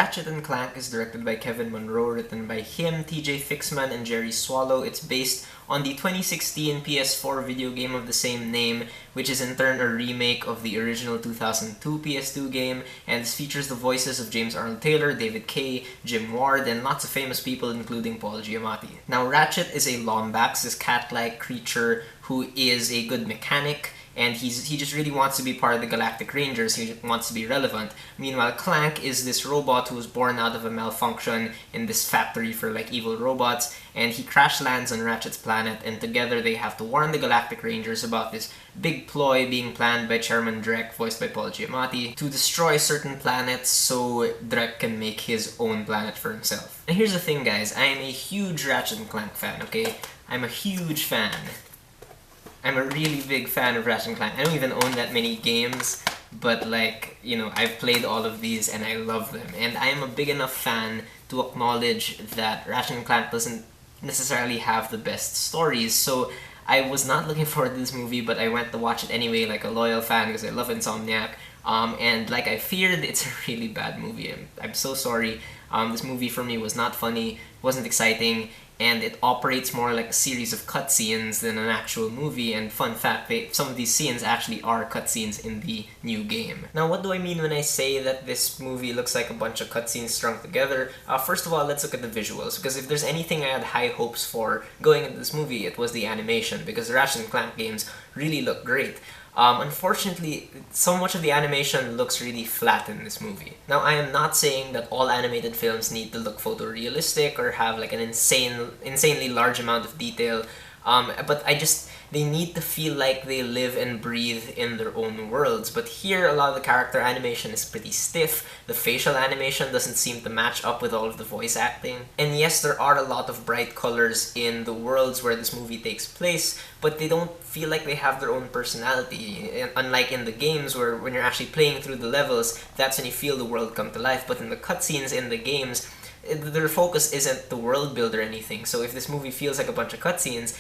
Ratchet and Clank is directed by Kevin Monroe, written by him, TJ Fixman, and Jerry Swallow. It's based on the 2016 PS4 video game of the same name, which is in turn a remake of the original 2002 PS2 game, and this features the voices of James Arnold Taylor, David Kaye, Jim Ward, and lots of famous people including Paul Giamatti. Now, Ratchet is a Lombax, this cat-like creature who is a good mechanic, and he just really wants to be part of the Galactic Rangers. He wants to be relevant. Meanwhile, Clank is this robot who was born out of a malfunction in this factory for like evil robots, and he crash lands on Ratchet's planet, and together they have to warn the Galactic Rangers about this big ploy being planned by Chairman Drek, voiced by Paul Giamatti, to destroy certain planets so Drek can make his own planet for himself. And here's the thing, guys, I am a huge Ratchet and Clank fan, okay? I'm a huge fan. I'm a really big fan of Ratchet & Clank. I don't even own that many games, but like, you know, I've played all of these and I love them. And I am a big enough fan to acknowledge that Ratchet & Clank doesn't necessarily have the best stories, so I was not looking forward to this movie, but I went to watch it anyway like a loyal fan because I love Insomniac. And like I feared, it's a really bad movie. I'm so sorry. This movie for me was not funny, wasn't exciting, and it operates more like a series of cutscenes than an actual movie. And fun fact, some of these scenes actually are cutscenes in the new game. Now, what do I mean when I say that this movie looks like a bunch of cutscenes strung together? First of all, let's look at the visuals, because if there's anything I had high hopes for going into this movie, it was the animation, because the Ratchet & Clank games really look great. Unfortunately, so much of the animation looks really flat in this movie. Now, I am not saying that all animated films need to look photorealistic or have like an insanely large amount of detail, but they need to feel like they live and breathe in their own worlds. But here, a lot of the character animation is pretty stiff, the facial animation doesn't seem to match up with all of the voice acting. And yes, there are a lot of bright colors in the worlds where this movie takes place, but they don't feel like they have their own personality. Unlike in the games, where when you're actually playing through the levels, that's when you feel the world come to life. But in the cutscenes in the games, their focus isn't the world build or anything. So if this movie feels like a bunch of cutscenes,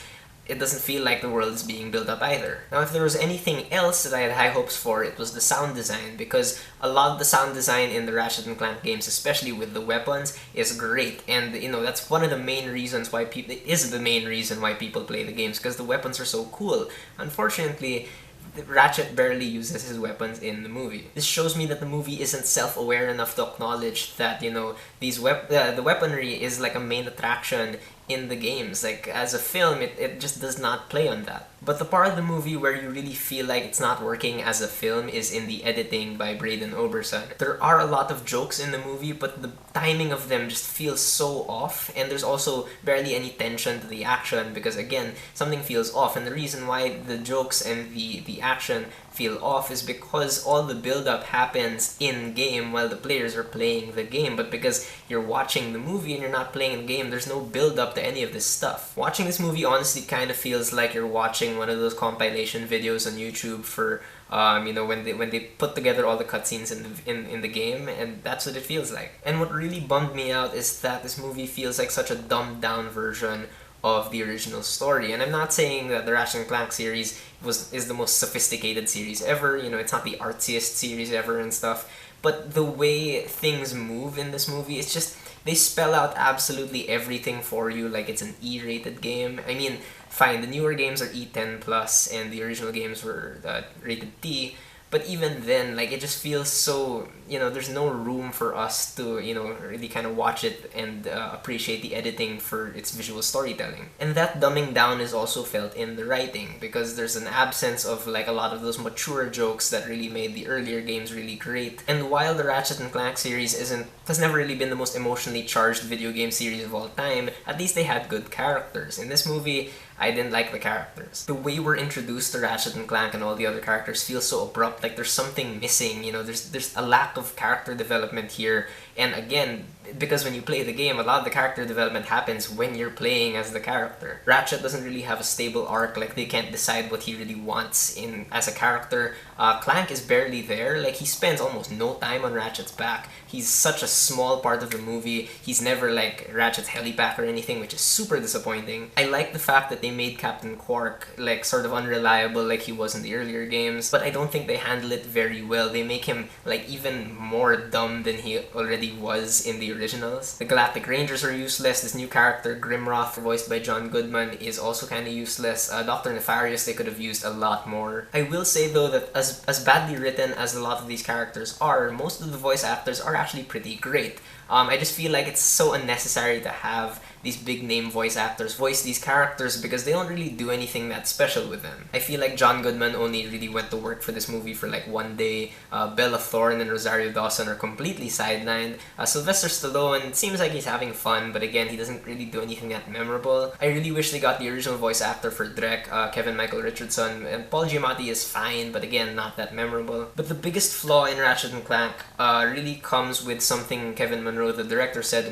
it doesn't feel like the world is being built up either. Now, if there was anything else that I had high hopes for, it was the sound design, because a lot of the sound design in the Ratchet & Clank games, especially with the weapons, is great. And, you know, that's one of the main reasons why people play the games, because the weapons are so cool. Unfortunately, Ratchet barely uses his weapons in the movie. This shows me that the movie isn't self-aware enough to acknowledge that, you know, the weaponry is like a main attraction in the games. Like, as a film, it just does not play on that. But the part of the movie where you really feel like it's not working as a film is in the editing by Braden Oberson. There are a lot of jokes in the movie, but the timing of them just feels so off, and there's also barely any tension to the action because, again, something feels off. And the reason why the jokes and the action feel off is because all the build-up happens in-game while the players are playing the game, but because you're watching the movie and you're not playing the game, there's no build-up to any of this stuff. Watching this movie honestly kind of feels like you're watching one of those compilation videos on YouTube for you know, when they put together all the cutscenes in the game, and that's what it feels like. And what really bummed me out is that this movie feels like such a dumbed down version of the original story. And I'm not saying that the Ratchet & Clank series is the most sophisticated series ever, you know, it's not the artsiest series ever and stuff, but the way things move in this movie, it's just, they spell out absolutely everything for you like it's an E-rated game. I mean, fine, the newer games are E10+, and the original games were rated T, but even then, like, it just feels so, you know, there's no room for us to, you know, really kind of watch it and appreciate the editing for its visual storytelling. And that dumbing down is also felt in the writing, because there's an absence of, like, a lot of those mature jokes that really made the earlier games really great. And while the Ratchet & Clank series has never really been the most emotionally charged video game series of all time, at least they had good characters. In this movie, I didn't like the characters. The way we're introduced to Ratchet and Clank and all the other characters feels so abrupt, like there's something missing, you know, there's a lack of character development here. And again, because when you play the game, a lot of the character development happens when you're playing as the character. Ratchet doesn't really have a stable arc, like they can't decide what he really wants as a character. Clank is barely there, like he spends almost no time on Ratchet's back. He's such a small part of the movie, he's never like Ratchet's helipack or anything, which is super disappointing. I like the fact that they made Captain Quark like sort of unreliable like he was in the earlier games, but I don't think they handle it very well. They make him like even more dumb than he already was in the originals. The Galactic Rangers are useless. This new character, Grimroth, voiced by John Goodman, is also kind of useless. Dr. Nefarious they could have used a lot more. I will say though that as badly written as a lot of these characters are, most of the voice actors are actually pretty great. I just feel like it's so unnecessary to have these big name voice actors voice these characters because they don't really do anything that special with them. I feel like John Goodman only really went to work for this movie for like one day. Bella Thorne and Rosario Dawson are completely sidelined. Sylvester Stallone seems like he's having fun, but again, he doesn't really do anything that memorable. I really wish they got the original voice actor for Drek, Kevin Michael Richardson, and Paul Giamatti is fine, but again, not that memorable. But the biggest flaw in Ratchet and Clank really comes with something Kevin Munro, the director, said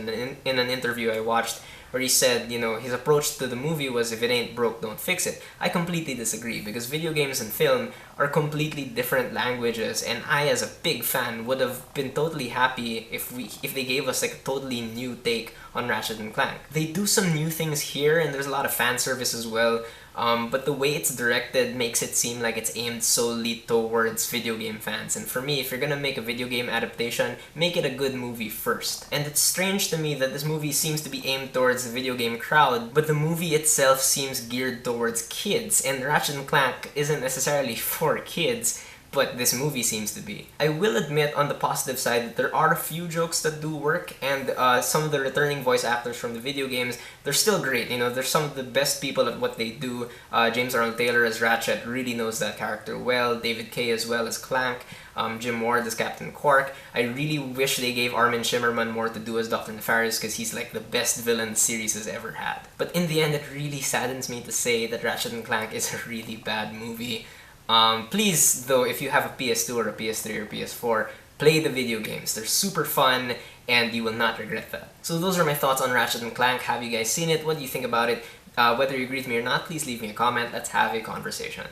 in an interview I watched, where he said, you know, his approach to the movie was, if it ain't broke, don't fix it. I completely disagree, because video games and film are completely different languages, and I, as a big fan, would have been totally happy if they gave us like a totally new take on Ratchet and Clank. They do some new things here, and there's a lot of fan service as well. But the way it's directed makes it seem like it's aimed solely towards video game fans. And for me, if you're gonna make a video game adaptation, make it a good movie first. And it's strange to me that this movie seems to be aimed towards the video game crowd, but the movie itself seems geared towards kids. And Ratchet & Clank isn't necessarily for kids, but this movie seems to be. I will admit, on the positive side, that there are a few jokes that do work, and some of the returning voice actors from the video games, they're still great. You know, they're some of the best people at what they do. James Arnold Taylor as Ratchet really knows that character well. David Kaye as well as Clank. Jim Ward as Captain Quark. I really wish they gave Armin Shimmerman more to do as Dr. Nefarious, because he's like the best villain the series has ever had. But in the end, it really saddens me to say that Ratchet & Clank is a really bad movie. Please, though, if you have a PS2 or a PS3 or PS4, play the video games. They're super fun, and you will not regret that. So those are my thoughts on Ratchet & Clank. Have you guys seen it? What do you think about it? Whether you agree with me or not, please leave me a comment. Let's have a conversation.